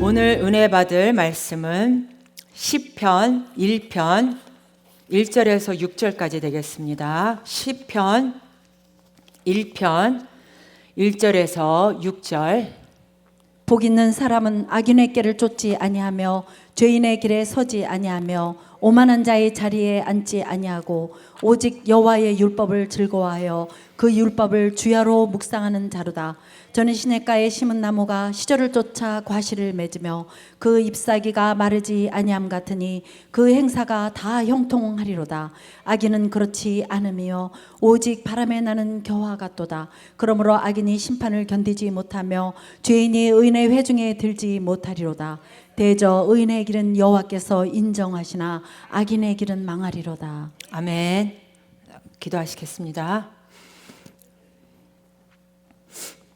오늘 은혜 받을 말씀은 시편 1편 1절에서 6절까지 되겠습니다. 시편 1편 1절에서 6절. 복 있는 사람은 악인의 길을 쫓지 아니하며 죄인의 길에 서지 아니하며 오만한 자의 자리에 앉지 아니하고 오직 여호와의 율법을 즐거워하여 그 율법을 주야로 묵상하는 자로다. 저는 시냇가에 심은 나무가 시절을 쫓아 과실을 맺으며 그 잎사귀가 마르지 아니함 같으니 그 행사가 다 형통하리로다. 악인은 그렇지 않으며 오직 바람에 나는 겨와 같도다. 그러므로 악인이 심판을 견디지 못하며 죄인이 의인의 회중에 들지 못하리로다. 대저 의인의 길은 여호와께서 인정하시나 악인의 길은 망하리로다. 아멘. 기도하시겠습니다.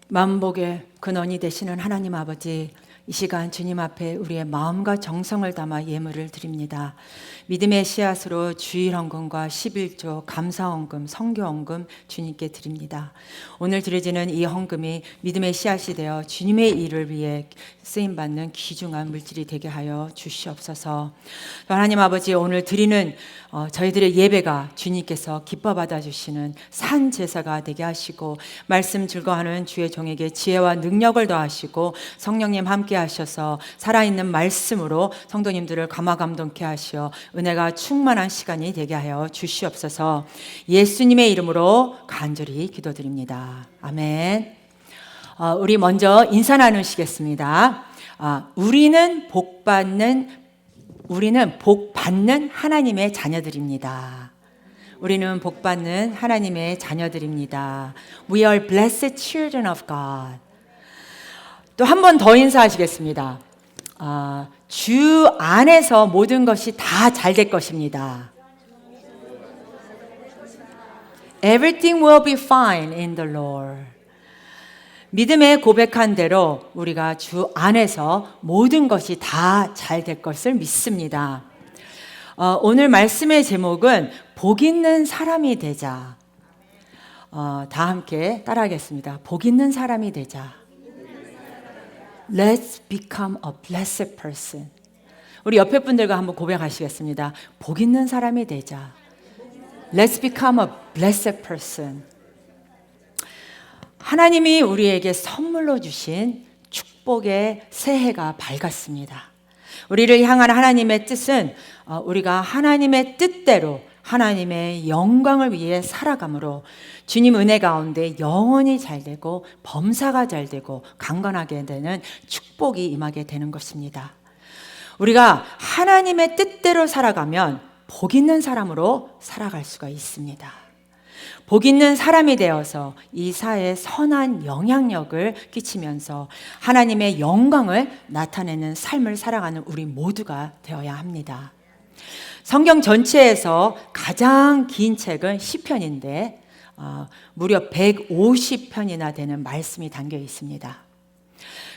만복의 근원이 되시는 하나님 아버지, 이 시간 주님 앞에 우리의 마음과 정성을 담아 예물을 드립니다. 믿음의 씨앗으로 주일헌금과 11조, 감사헌금, 성교헌금 주님께 드립니다. 오늘 드려지는 이 헌금이 믿음의 씨앗이 되어 주님의 일을 위해 쓰임받는 귀중한 물질이 되게 하여 주시옵소서. 하나님 아버지, 오늘 드리는 저희들의 예배가 주님께서 기뻐 받아주시는 산 제사가 되게 하시고, 말씀 즐거워하는 주의 종에게 지혜와 능력을 더하시고 성령님 함께 하셔서 살아있는 말씀으로 성도님들을 감화감동케 하시어 은혜가 충만한 시간이 되게 하여 주시옵소서. 예수님의 이름으로 간절히 기도드립니다. 아멘. 우리 먼저 인사 나누시겠습니다. 우리는 복 받는 하나님의 자녀들입니다. 우리는 복 받는 하나님의 자녀들입니다. We are blessed children of God. 또 한 번 더 인사하시겠습니다. 주 안에서 모든 것이 다 잘 될 것입니다. Everything will be fine in the Lord. 믿음에 고백한 대로 우리가 주 안에서 모든 것이 다 잘 될 것을 믿습니다. 오늘 말씀의 제목은 복 있는 사람이 되자. 다 함께 따라하겠습니다. 복 있는 사람이 되자. Let's become a blessed person. 우리 옆에 분들과 한번 고백하시겠습니다. 복 있는 사람이 되자. Let's become a blessed person. 하나님이 우리에게 선물로 주신 축복의 새해가 밝았습니다. 우리를 향한 하나님의 뜻은 우리가 하나님의 뜻대로 하나님의 영광을 위해 살아감으로 주님 은혜 가운데 영혼이 잘 되고 범사가 잘 되고 강건하게 되는 축복이 임하게 되는 것입니다. 우리가 하나님의 뜻대로 살아가면 복 있는 사람으로 살아갈 수가 있습니다. 복 있는 사람이 되어서 이 사회에 선한 영향력을 끼치면서 하나님의 영광을 나타내는 삶을 살아가는 우리 모두가 되어야 합니다. 성경 전체에서 가장 긴 책은 시편인데 무려 150편이나 되는 말씀이 담겨 있습니다.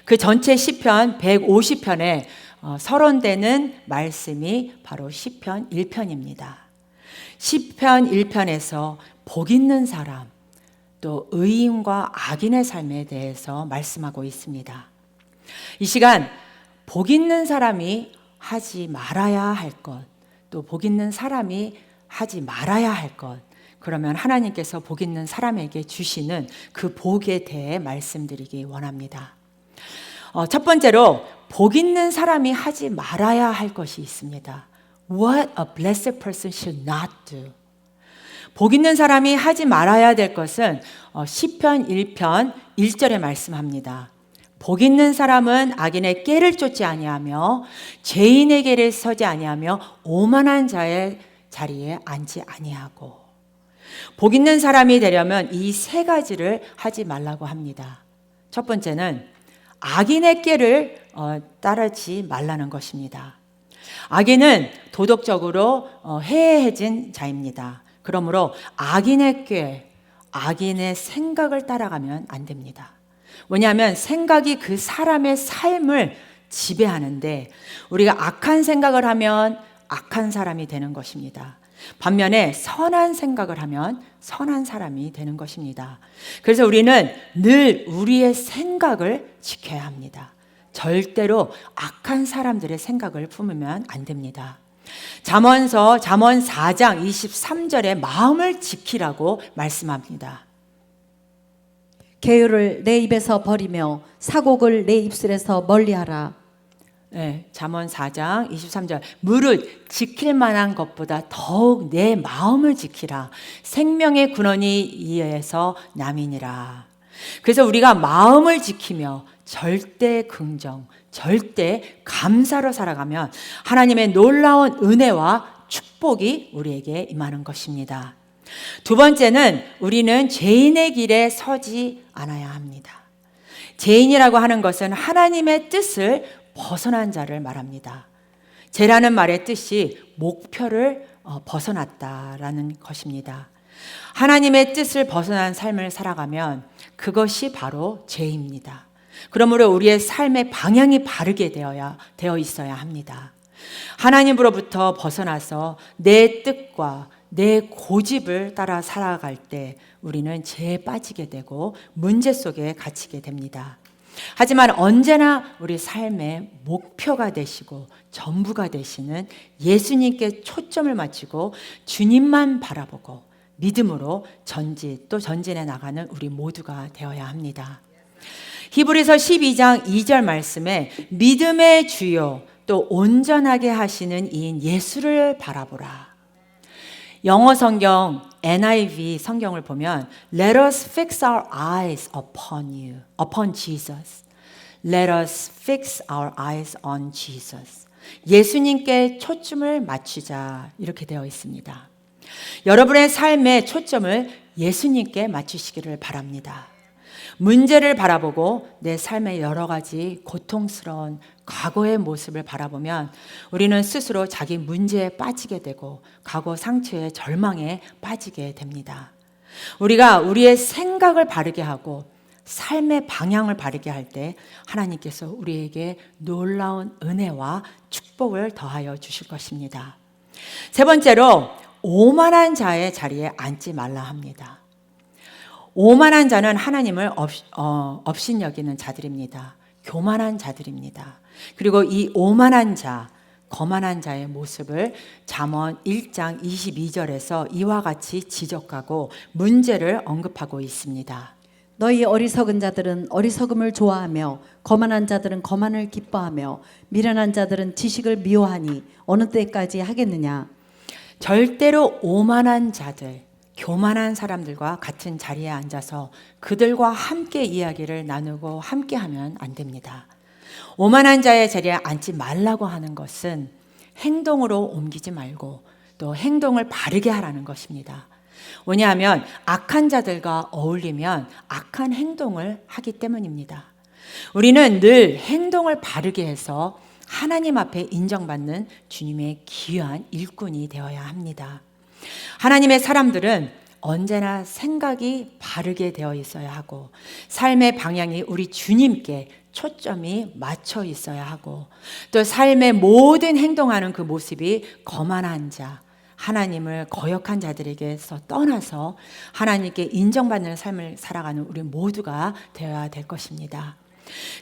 그 전체 시편 150편에 서론되는 말씀이 바로 시편 1편입니다. 시편 1편에서 복 있는 사람, 또 의인과 악인의 삶에 대해서 말씀하고 있습니다. 이 시간 복 있는 사람이 하지 말아야 할 것, 또 복 있는 사람이 하지 말아야 할 것, 그러면 하나님께서 복 있는 사람에게 주시는 그 복에 대해 말씀드리기 원합니다. 첫 번째로 복 있는 사람이 하지 말아야 할 것이 있습니다. What a blessed person should not do. 복 있는 사람이 하지 말아야 될 것은 시편 1편 1절에 말씀합니다. 복 있는 사람은 악인의 꾀를 쫓지 아니하며 죄인의 길에 서지 아니하며 오만한 자의 자리에 앉지 아니하고. 복 있는 사람이 되려면 이 세 가지를 하지 말라고 합니다. 첫 번째는 악인의 꾀를 따르지 말라는 것입니다. 악인은 도덕적으로 해해해진 자입니다. 그러므로 악인의 꾀, 악인의 생각을 따라가면 안 됩니다. 왜냐하면 생각이 그 사람의 삶을 지배하는데 우리가 악한 생각을 하면 악한 사람이 되는 것입니다. 반면에 선한 생각을 하면 선한 사람이 되는 것입니다. 그래서 우리는 늘 우리의 생각을 지켜야 합니다. 절대로 악한 사람들의 생각을 품으면 안 됩니다. 잠언 4장 23절에 마음을 지키라고 말씀합니다. 계율을 내 입에서 버리며 사곡을 내 입술에서 멀리하라. 네, 잠언 4장 23절 무릇 지킬 만한 것보다 더욱 내 마음을 지키라. 생명의 근원이 이에서 남이니라. 그래서 우리가 마음을 지키며 절대 긍정, 절대 감사로 살아가면 하나님의 놀라운 은혜와 축복이 우리에게 임하는 것입니다. 두 번째는 우리는 죄인의 길에 서지 않아야 합니다. 죄인이라고 하는 것은 하나님의 뜻을 벗어난 자를 말합니다. 죄라는 말의 뜻이 목표를 벗어났다라는 것입니다. 하나님의 뜻을 벗어난 삶을 살아가면 그것이 바로 죄입니다. 그러므로 우리의 삶의 방향이 바르게 되어 있어야 합니다. 하나님으로부터 벗어나서 내 뜻과 내 고집을 따라 살아갈 때 우리는 죄에 빠지게 되고 문제 속에 갇히게 됩니다. 하지만 언제나 우리 삶의 목표가 되시고 전부가 되시는 예수님께 초점을 맞추고 주님만 바라보고 믿음으로 전진해 나가는 우리 모두가 되어야 합니다. 히브리서 12장 2절 말씀에 믿음의 주요 또 온전하게 하시는 이인 예수를 바라보라. 영어 성경 NIV 성경을 보면 Let us fix our eyes upon Jesus. Let us fix our eyes on Jesus. 예수님께 초점을 맞추자 이렇게 되어 있습니다. 여러분의 삶의 초점을 예수님께 맞추시기를 바랍니다. 문제를 바라보고 내 삶의 여러 가지 고통스러운 과거의 모습을 바라보면 우리는 스스로 자기 문제에 빠지게 되고 과거 상처에 절망에 빠지게 됩니다. 우리가 우리의 생각을 바르게 하고 삶의 방향을 바르게 할 때 하나님께서 우리에게 놀라운 은혜와 축복을 더하여 주실 것입니다. 세 번째로 오만한 자의 자리에 앉지 말라 합니다. 오만한 자는 하나님을 업신여기는 자들입니다. 교만한 자들입니다. 그리고 이 오만한 자, 거만한 자의 모습을 잠언 1장 22절에서 이와 같이 지적하고 문제를 언급하고 있습니다. 너희 어리석은 자들은 어리석음을 좋아하며 거만한 자들은 거만을 기뻐하며 미련한 자들은 지식을 미워하니 어느 때까지 하겠느냐. 절대로 오만한 자들, 교만한 사람들과 같은 자리에 앉아서 그들과 함께 이야기를 나누고 함께 하면 안 됩니다. 오만한 자의 자리에 앉지 말라고 하는 것은 행동으로 옮기지 말고 또 행동을 바르게 하라는 것입니다. 왜냐하면 악한 자들과 어울리면 악한 행동을 하기 때문입니다. 우리는 늘 행동을 바르게 해서 하나님 앞에 인정받는 주님의 귀한 일꾼이 되어야 합니다. 하나님의 사람들은 언제나 생각이 바르게 되어 있어야 하고 삶의 방향이 우리 주님께 초점이 맞춰 있어야 하고 또 삶의 모든 행동하는 그 모습이 거만한 자, 하나님을 거역한 자들에게서 떠나서 하나님께 인정받는 삶을 살아가는 우리 모두가 되어야 될 것입니다.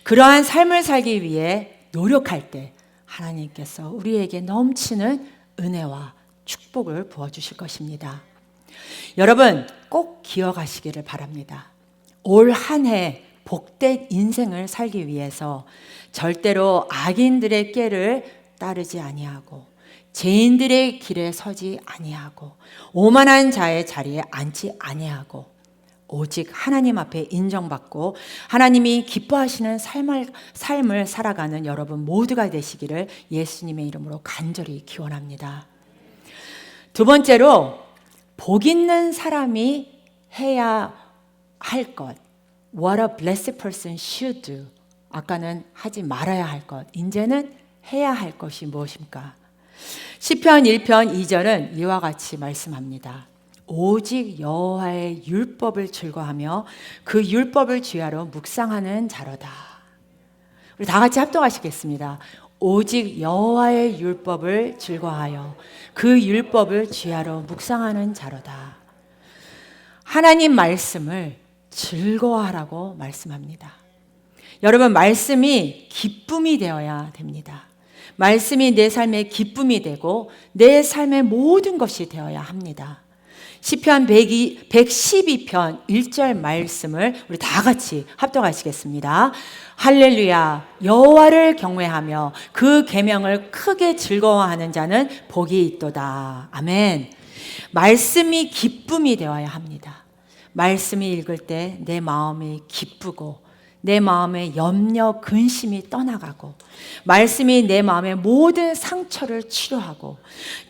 그러한 삶을 살기 위해 노력할 때 하나님께서 우리에게 넘치는 은혜와 축복을 부어주실 것입니다. 여러분 꼭 기억하시기를 바랍니다. 올 한 해 복된 인생을 살기 위해서 절대로 악인들의 꾀를 따르지 아니하고 죄인들의 길에 서지 아니하고 오만한 자의 자리에 앉지 아니하고 오직 하나님 앞에 인정받고 하나님이 기뻐하시는 삶을 살아가는 여러분 모두가 되시기를 예수님의 이름으로 간절히 기원합니다. 두 번째로 복 있는 사람이 해야 할 것, What a blessed person should do. 아까는 하지 말아야 할 것, 이제는 해야 할 것이 무엇입니까? 시편 1편 2절은 이와 같이 말씀합니다. 오직 여호와의 율법을 즐거하며 그 율법을 주야로 묵상하는 자로다. 우리 다 같이 합동하시겠습니다. 오직 여호와의 율법을 즐거하여 그 율법을 주야로 묵상하는 자로다. 하나님 말씀을 즐거워하라고 말씀합니다. 여러분, 말씀이 기쁨이 되어야 됩니다. 말씀이 내 삶의 기쁨이 되고 내 삶의 모든 것이 되어야 합니다. 시편 112편 1절 말씀을 우리 다 같이 합독하시겠습니다. 할렐루야, 여호와를 경외하며 그 계명을 크게 즐거워하는 자는 복이 있도다. 아멘. 말씀이 기쁨이 되어야 합니다. 말씀이 읽을 때 내 마음이 기쁘고 내 마음의 염려, 근심이 떠나가고 말씀이 내 마음의 모든 상처를 치료하고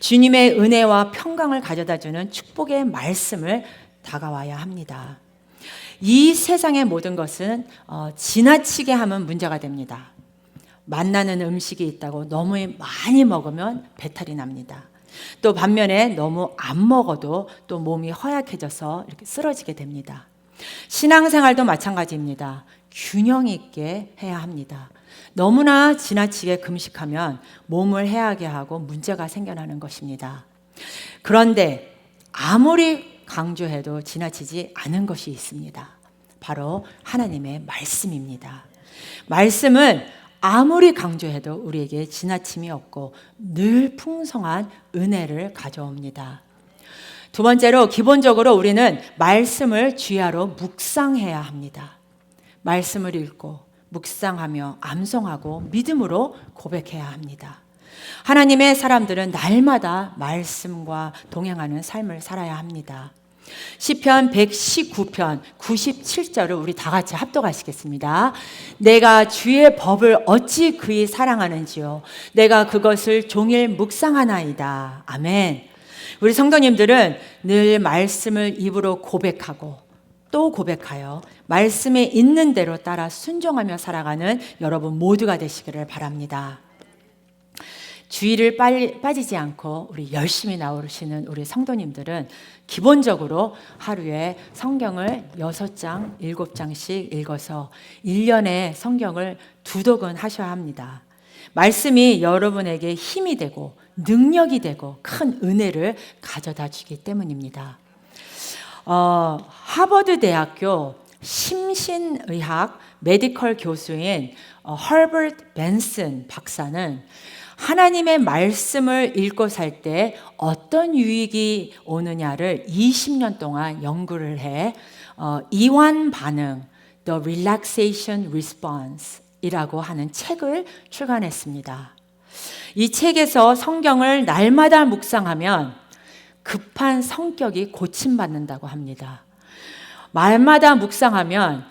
주님의 은혜와 평강을 가져다주는 축복의 말씀을 다가와야 합니다. 이 세상의 모든 것은 지나치게 하면 문제가 됩니다. 만나는 음식이 있다고 너무 많이 먹으면 배탈이 납니다. 또 반면에 너무 안 먹어도 또 몸이 허약해져서 이렇게 쓰러지게 됩니다. 신앙생활도 마찬가지입니다. 균형 있게 해야 합니다. 너무나 지나치게 금식하면 몸을 해하게 하고 문제가 생겨나는 것입니다. 그런데 아무리 강조해도 지나치지 않은 것이 있습니다. 바로 하나님의 말씀입니다. 말씀은 아무리 강조해도 우리에게 지나침이 없고 늘 풍성한 은혜를 가져옵니다. 두 번째로, 기본적으로 우리는 말씀을 주야로 묵상해야 합니다. 말씀을 읽고 묵상하며 암송하고 믿음으로 고백해야 합니다. 하나님의 사람들은 날마다 말씀과 동행하는 삶을 살아야 합니다. 시편 119편 97절을 우리 다 같이 합독하시겠습니다. 내가 주의 법을 어찌 그리 사랑하는지요, 내가 그것을 종일 묵상하나이다. 아멘. 우리 성도님들은 늘 말씀을 입으로 고백하고 또 고백하여 말씀에 있는 대로 따라 순종하며 살아가는 여러분 모두가 되시기를 바랍니다. 주의를 빠지지 않고 우리 열심히 나오시는 우리 성도님들은 기본적으로 하루에 성경을 6장, 7장씩 읽어서 1년에 성경을 2독은 하셔야 합니다. 말씀이 여러분에게 힘이 되고 능력이 되고 큰 은혜를 가져다 주기 때문입니다. 하버드 대학교 심신의학 메디컬 교수인 허버트 벤슨 박사는 하나님의 말씀을 읽고 살 때 어떤 유익이 오느냐를 20년 동안 연구를 해 이완 반응, The Relaxation Response 이라고 하는 책을 출간했습니다. 이 책에서 성경을 날마다 묵상하면 급한 성격이 고침받는다고 합니다. 말마다 묵상하면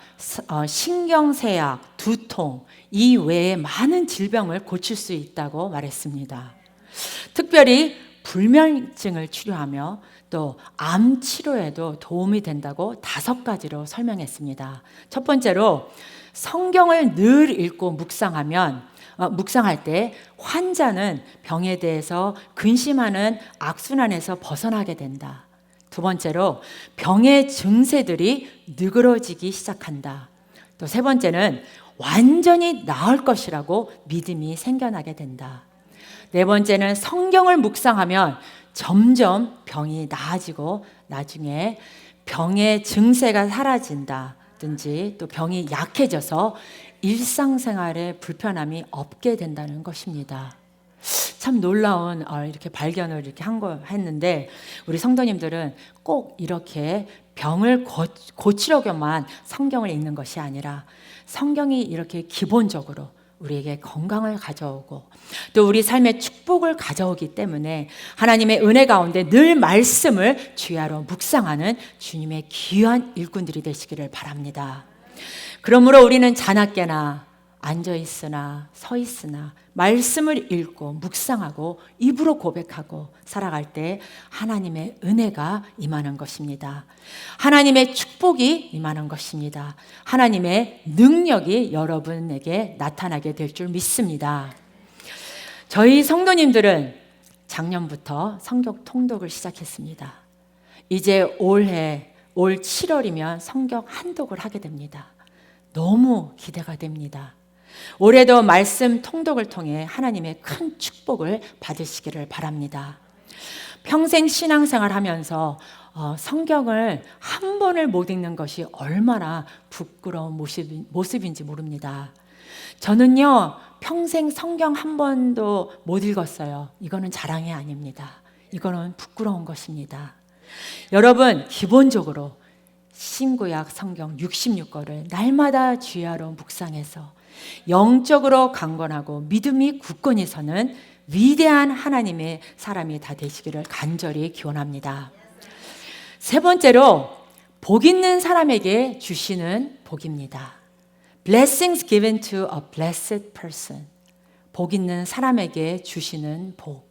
신경쇠약, 두통, 이 외에 많은 질병을 고칠 수 있다고 말했습니다. 특별히 불면증을 치료하며 또 암 치료에도 도움이 된다고 5가지로 설명했습니다. 첫 번째로, 성경을 늘 읽고 묵상할 때 환자는 병에 대해서 근심하는 악순환에서 벗어나게 된다. 두 번째로, 병의 증세들이 느그러지기 시작한다. 또 세 번째는 완전히 나을 것이라고 믿음이 생겨나게 된다. 네 번째는 성경을 묵상하면 점점 병이 나아지고 나중에 병의 증세가 사라진다든지 또 병이 약해져서 일상생활에 불편함이 없게 된다는 것입니다. 참 놀라운 이렇게 발견을 이렇게 했는데 우리 성도님들은 꼭 이렇게 병을 고치려고만 성경을 읽는 것이 아니라 성경이 이렇게 기본적으로 우리에게 건강을 가져오고 또 우리 삶의 축복을 가져오기 때문에 하나님의 은혜 가운데 늘 말씀을 주야로 묵상하는 주님의 귀한 일꾼들이 되시기를 바랍니다. 그러므로 우리는 자나깨나 앉아있으나 서있으나 말씀을 읽고 묵상하고 입으로 고백하고 살아갈 때 하나님의 은혜가 임하는 것입니다. 하나님의 축복이 임하는 것입니다. 하나님의 능력이 여러분에게 나타나게 될 줄 믿습니다. 저희 성도님들은 작년부터 성경 통독을 시작했습니다. 이제 올 7월이면 성경 한독을 하게 됩니다. 너무 기대가 됩니다. 올해도 말씀 통독을 통해 하나님의 큰 축복을 받으시기를 바랍니다. 평생 신앙생활 하면서 성경을 한 번을 못 읽는 것이 얼마나 부끄러운 모습인지 모릅니다. 저는요, 평생 성경 한 번도 못 읽었어요. 이거는 자랑이 아닙니다. 이거는 부끄러운 것입니다. 여러분, 기본적으로 신구약 성경 66권을 날마다 주야로 묵상해서 영적으로 강건하고 믿음이 굳건히 서는 위대한 하나님의 사람이 다 되시기를 간절히 기원합니다. 세 번째로, 복 있는 사람에게 주시는 복입니다. Blessings given to a blessed person. 복 있는 사람에게 주시는 복.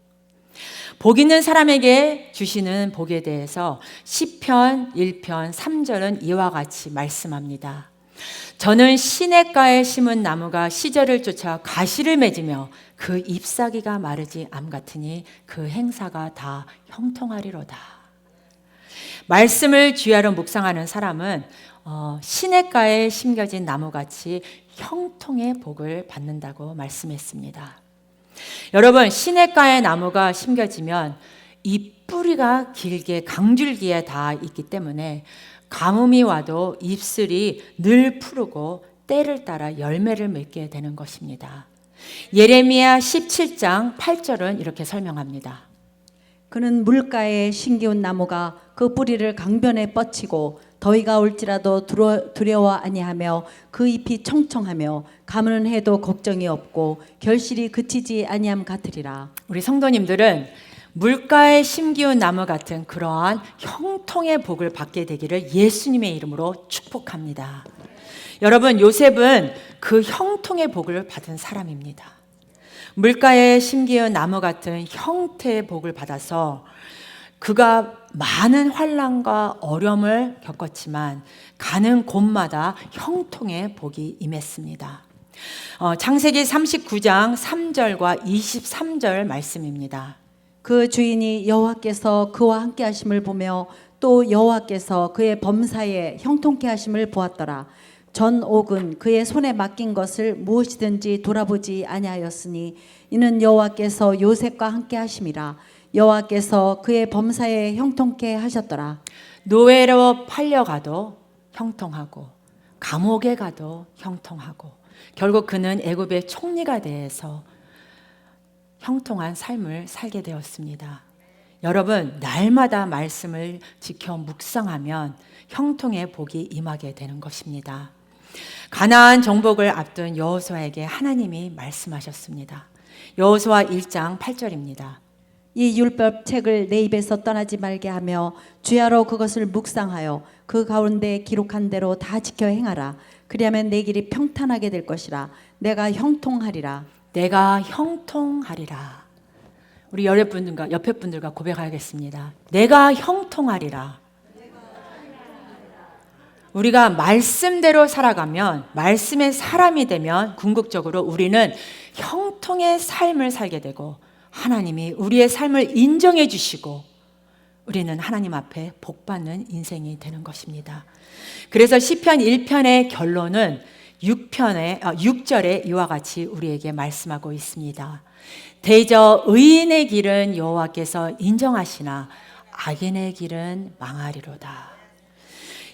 복 있는 사람에게 주시는 복에 대해서 시편 1편 3절은 이와 같이 말씀합니다. 저는 시냇가에 심은 나무가 시절을 쫓아 가시를 맺으며 그 잎사귀가 마르지 암 같으니 그 행사가 다 형통하리로다. 말씀을 주야로 묵상하는 사람은 시냇가에 심겨진 나무같이 형통의 복을 받는다고 말씀했습니다. 여러분, 시냇가에 나무가 심겨지면 이 뿌리가 길게 강줄기에 닿아 있기 때문에 가뭄이 와도 잎슬이 늘 푸르고 때를 따라 열매를 맺게 되는 것입니다. 예레미야 17장 8절은 이렇게 설명합니다. 그는 물가에 심기운 나무가 그 뿌리를 강변에 뻗치고 더위가 올지라도 두려워 아니하며 그 잎이 청청하며 가무는 해도 걱정이 없고 결실이 그치지 아니함 같으리라. 우리 성도님들은 물가에 심기운 나무 같은 그러한 형통의 복을 받게 되기를 예수님의 이름으로 축복합니다. 여러분, 요셉은 그 형통의 복을 받은 사람입니다. 물가에 심기운 나무 같은 형태의 복을 받아서 그가 많은 환난과 어려움을 겪었지만 가는 곳마다 형통의 복이 임했습니다. 창세기 39장 3절과 23절 말씀입니다. 그 주인이 여호와께서 그와 함께 하심을 보며 또 여호와께서 그의 범사에 형통케 하심을 보았더라. 전 옥은 그의 손에 맡긴 것을 무엇이든지 돌아보지 아니하였으니 이는 여호와께서 요셉과 함께 하심이라. 여호와께서 그의 범사에 형통케 하셨더라. 노예로 팔려가도 형통하고 감옥에 가도 형통하고 결국 그는 애굽의 총리가 되어서 형통한 삶을 살게 되었습니다. 여러분, 날마다 말씀을 지켜 묵상하면 형통의 복이 임하게 되는 것입니다. 가나안 정복을 앞둔 여호수아에게 하나님이 말씀하셨습니다. 여호수아 1장 8절입니다. 이 율법 책을 내 입에서 떠나지 말게 하며 주야로 그것을 묵상하여 그 가운데 기록한 대로 다 지켜 행하라. 그리하면 내 길이 평탄하게 될 것이라. 내가 형통하리라. 내가 형통하리라. 우리 옆에 분들과 고백하겠습니다. 내가 형통하리라. 우리가 말씀대로 살아가면, 말씀의 사람이 되면 궁극적으로 우리는 형통의 삶을 살게 되고 하나님이 우리의 삶을 인정해 주시고 우리는 하나님 앞에 복받는 인생이 되는 것입니다. 그래서 시편 1편의 결론은 6절에 이와 같이 우리에게 말씀하고 있습니다. 대저 의인의 길은 여호와께서 인정하시나 악인의 길은 망하리로다.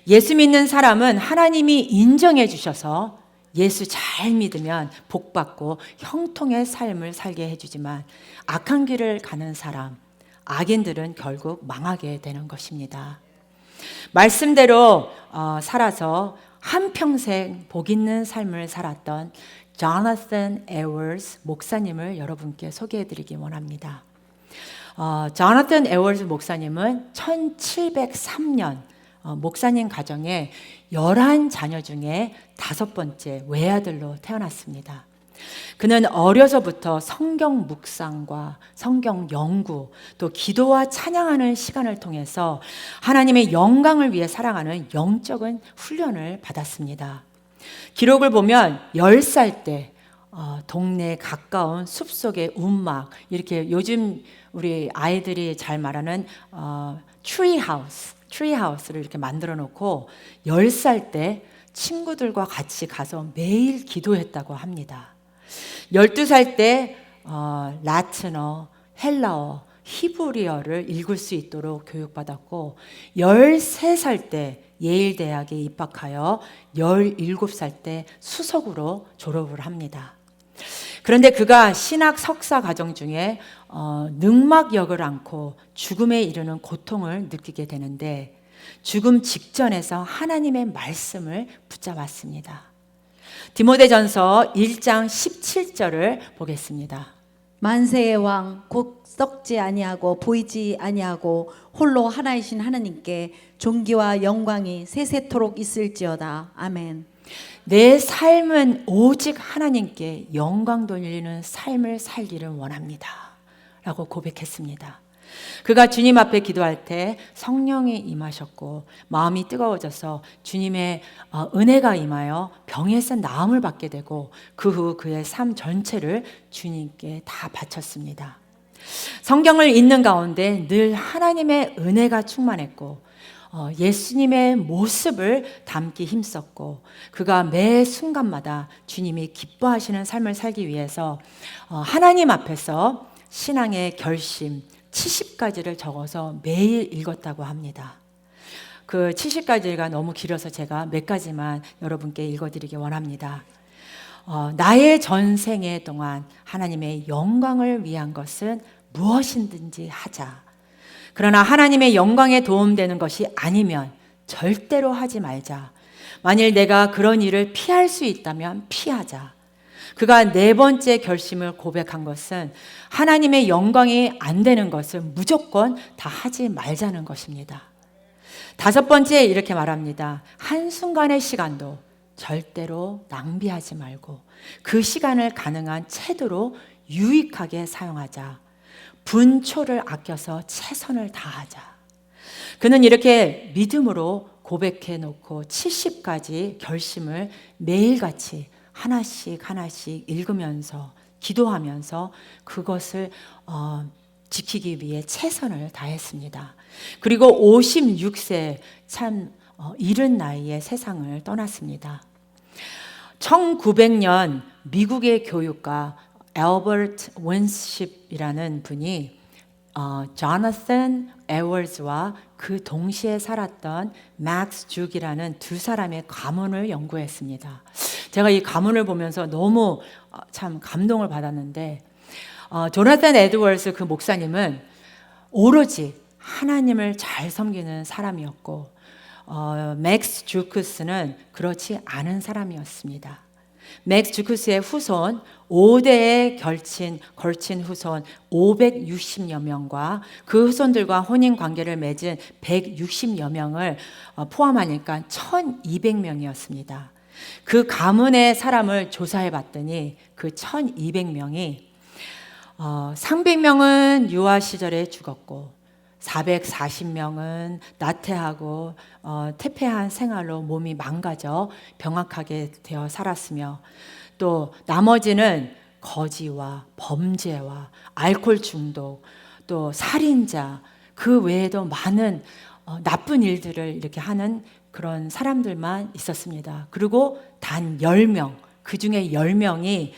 예수 믿는 사람은 하나님이 인정해 주셔서 예수 잘 믿으면 복받고 형통의 삶을 살게 해주지만 악한 길을 가는 사람, 악인들은 결국 망하게 되는 것입니다. 말씀대로 살아서 한평생 복 있는 삶을 살았던 조나단 에워즈 목사님을 여러분께 소개해드리기 원합니다. 조나단 에워즈 목사님은 1703년 목사님 가정에 11자녀 중에 5번째 외아들로 태어났습니다. 그는 어려서부터 성경 묵상과 성경 연구, 또 기도와 찬양하는 시간을 통해서 하나님의 영광을 위해 살아가는 영적인 훈련을 받았습니다. 기록을 보면 10살 때 동네에 가까운 숲속의 움막, 이렇게 요즘 우리 아이들이 잘 말하는 트리하우스를 이렇게 만들어 놓고 10살 때 친구들과 같이 가서 매일 기도했다고 합니다. 12살 때 라틴어, 헬라어, 히브리어를 읽을 수 있도록 교육받았고 13살 때 예일대학에 입학하여 17살 때 수석으로 졸업을 합니다. 그런데 그가 신학 석사 과정 중에 늑막역을 앓고 죽음에 이르는 고통을 느끼게 되는데 죽음 직전에서 하나님의 말씀을 붙잡았습니다. 디모데전서 1장 17절을 보겠습니다. 만세의 왕 곧 썩지 아니하고 보이지 아니하고 홀로 하나이신 하나님께 존귀와 영광이 세세토록 있을지어다. 아멘. 내 삶은 오직 하나님께 영광 돌리는 삶을 살기를 원합니다 라고 고백했습니다. 그가 주님 앞에 기도할 때 성령이 임하셨고 마음이 뜨거워져서 주님의 은혜가 임하여 병에서 나음을 받게 되고 그 후 그의 삶 전체를 주님께 다 바쳤습니다. 성경을 읽는 가운데 늘 하나님의 은혜가 충만했고 예수님의 모습을 담기 힘썼고 그가 매 순간마다 주님이 기뻐하시는 삶을 살기 위해서 하나님 앞에서 신앙의 결심 70가지를 적어서 매일 읽었다고 합니다. 그 70가지가 너무 길어서 제가 몇 가지만 여러분께 읽어드리기 원합니다. 나의 전생애 동안 하나님의 영광을 위한 것은 무엇이든지 하자. 그러나 하나님의 영광에 도움되는 것이 아니면 절대로 하지 말자. 만일 내가 그런 일을 피할 수 있다면 피하자. 그가 4번째 결심을 고백한 것은 하나님의 영광이 안 되는 것은 무조건 다 하지 말자는 것입니다. 5번째 이렇게 말합니다. 한순간의 시간도 절대로 낭비하지 말고 그 시간을 가능한 채도로 유익하게 사용하자. 분초를 아껴서 최선을 다하자. 그는 이렇게 믿음으로 고백해 놓고 70가지 결심을 매일같이 하나씩 읽으면서 기도하면서 그것을 지키기 위해 최선을 다했습니다. 그리고 56세 참 이른 나이에 세상을 떠났습니다. 1900년 미국의 교육가 엘버트 윈십이라는 분이 조나산 에워즈와 그 동시에 살았던 맥스 죽이라는 두 사람의 가문을 연구했습니다. 제가 이 가문을 보면서 너무 참 감동을 받았는데 조나산 에드워즈 그 목사님은 오로지 하나님을 잘 섬기는 사람이었고 맥스 주크스는 그렇지 않은 사람이었습니다. 맥스 주크스의 후손 5대에 걸친 후손 560여 명과 그 후손들과 혼인 관계를 맺은 160여 명을 포함하니까 1200명이었습니다. 그 가문의 사람을 조사해 봤더니 그 1200명이 300명은 유아 시절에 죽었고 440명은 나태하고 태폐한 생활로 몸이 망가져 병약하게 되어 살았으며 또 나머지는 거지와 범죄와 알코올 중독 또 살인자 그 외에도 많은 나쁜 일들을 이렇게 하는 그런 사람들만 있었습니다. 그리고 단 10명, 그 중에 10명이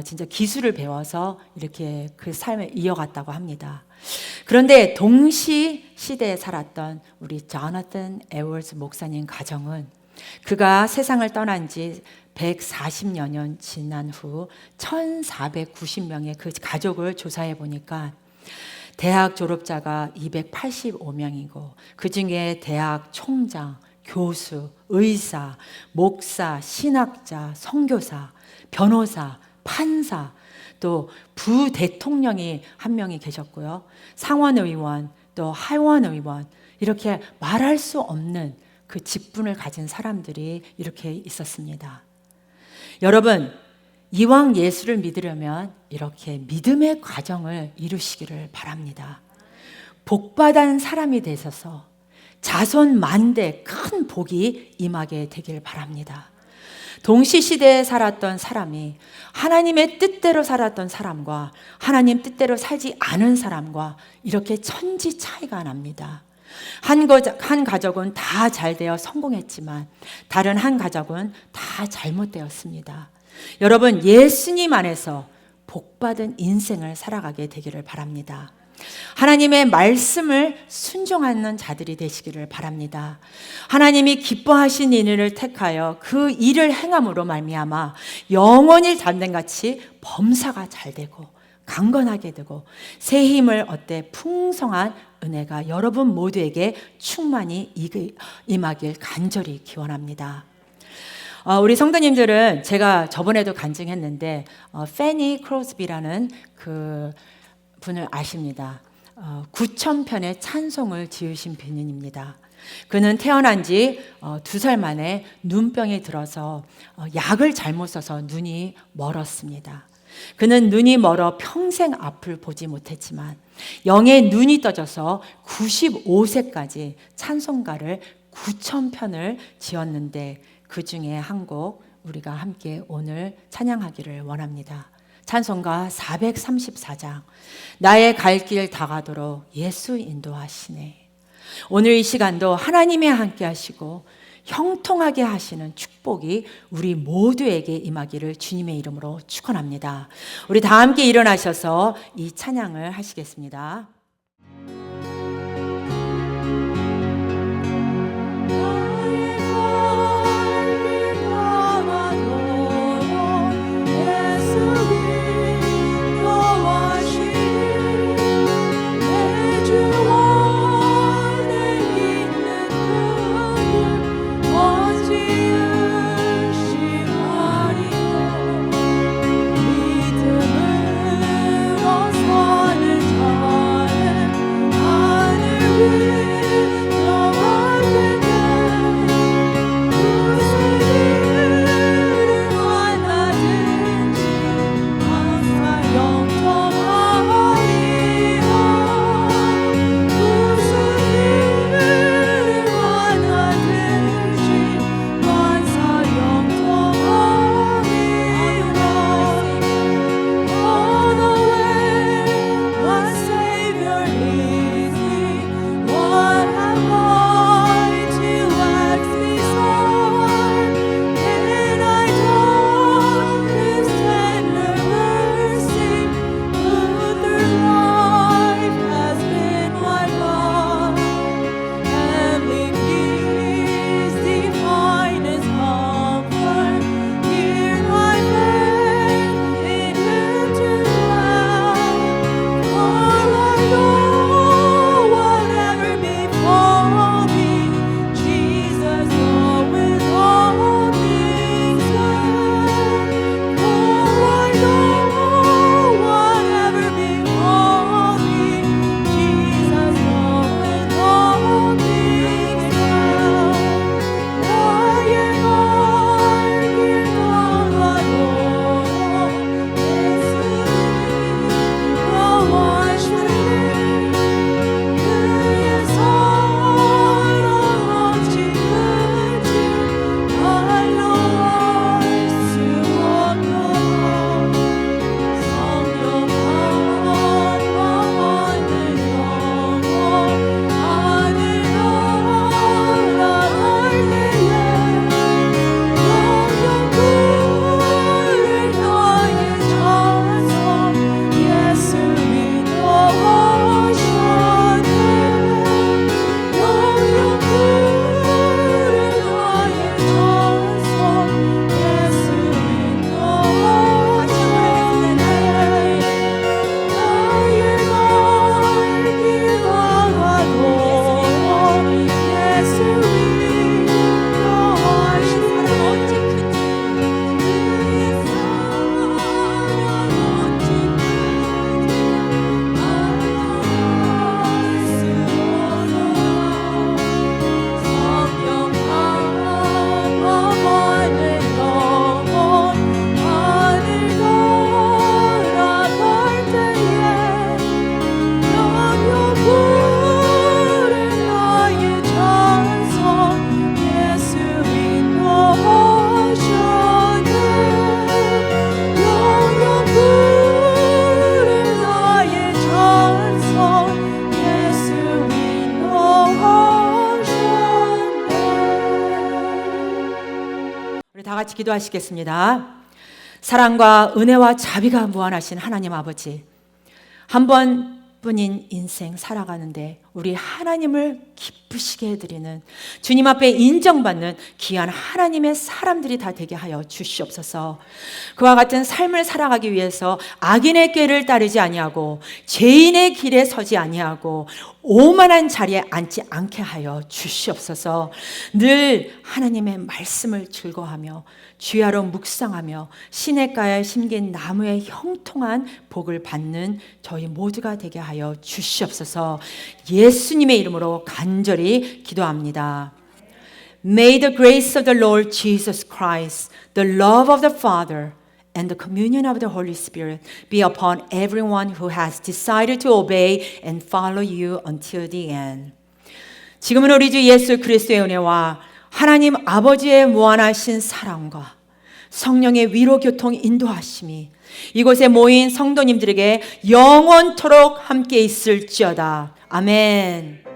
진짜 기술을 배워서 이렇게 그 삶을 이어갔다고 합니다. 그런데 동시 시대에 살았던 우리 조나산 에워즈 목사님 가정은 그가 세상을 떠난 지 140여 년 지난 후 1490명의 그 가족을 조사해 보니까 대학 졸업자가 285명이고 그 중에 대학 총장, 교수, 의사, 목사, 신학자, 선교사, 변호사, 판사, 또 부대통령이 한 명이 계셨고요. 상원의원, 또 하원의원 이렇게 말할 수 없는 그 직분을 가진 사람들이 이렇게 있었습니다. 여러분, 이왕 예수를 믿으려면 이렇게 믿음의 과정을 이루시기를 바랍니다. 복받은 사람이 되셔서 자손 만대 큰 복이 임하게 되길 바랍니다. 동시시대에 살았던 사람이 하나님의 뜻대로 살았던 사람과 하나님 뜻대로 살지 않은 사람과 이렇게 천지 차이가 납니다. 한 가족은 다 잘되어 성공했지만 다른 한 가족은 다 잘못되었습니다. 여러분, 예수님 안에서 복받은 인생을 살아가게 되기를 바랍니다. 하나님의 말씀을 순종하는 자들이 되시기를 바랍니다. 하나님이 기뻐하신 일을 택하여 그 일을 행함으로 말미암아 영원히 잠dem같이 범사가 잘 되고 강건하게 되고 새 힘을 얻되 풍성한 은혜가 여러분 모두에게 충만히 임하길 간절히 기원합니다. 우리 성도님들은 제가 저번에도 간증했는데 페니 크로스비라는 그 분을 아십니다. 9,000편의 찬송을 지으신 분입니다. 그는 태어난 지 2살 만에 눈병이 들어서 약을 잘못 써서 눈이 멀었습니다. 그는 눈이 멀어 평생 앞을 보지 못했지만 영의 눈이 떠져서 95세까지 찬송가를 9,000편을 지었는데 그 중에 한 곡 우리가 함께 오늘 찬양하기를 원합니다. 찬송가 434장 나의 갈 길 다가도록 예수 인도하시네. 오늘 이 시간도 하나님이 함께 하시고 형통하게 하시는 축복이 우리 모두에게 임하기를 주님의 이름으로 축원합니다. 우리 다 함께 일어나셔서 이 찬양을 하시겠습니다. 같이 기도하시겠습니다. 사랑과 은혜와 자비가 무한하신 하나님 아버지, 한번 하나뿐인 인생 살아가는데 우리 하나님을 기쁘시게 해드리는, 주님 앞에 인정받는 귀한 하나님의 사람들이 다 되게 하여 주시옵소서. 그와 같은 삶을 살아가기 위해서 악인의 꾀를 따르지 아니하고 죄인의 길에 서지 아니하고 오만한 자리에 앉지 않게 하여 주시옵소서. 늘 하나님의 말씀을 즐거워하며 주야로 묵상하며 시냇가에 심긴 나무의 형통한 복을 받는 저희 모두가 되게 하여 주시옵소서. 예수님의 이름으로 간절히 기도합니다. May the grace of the Lord Jesus Christ, the love of the Father, and the communion of the Holy Spirit be upon everyone who has decided to obey and follow you until the end. 지금은 우리 주 예수 그리스도의 은혜와 하나님 아버지의 무한하신 사랑과 성령의 위로 교통 인도하심이 이곳에 모인 성도님들에게 영원토록 함께 있을지어다. 아멘.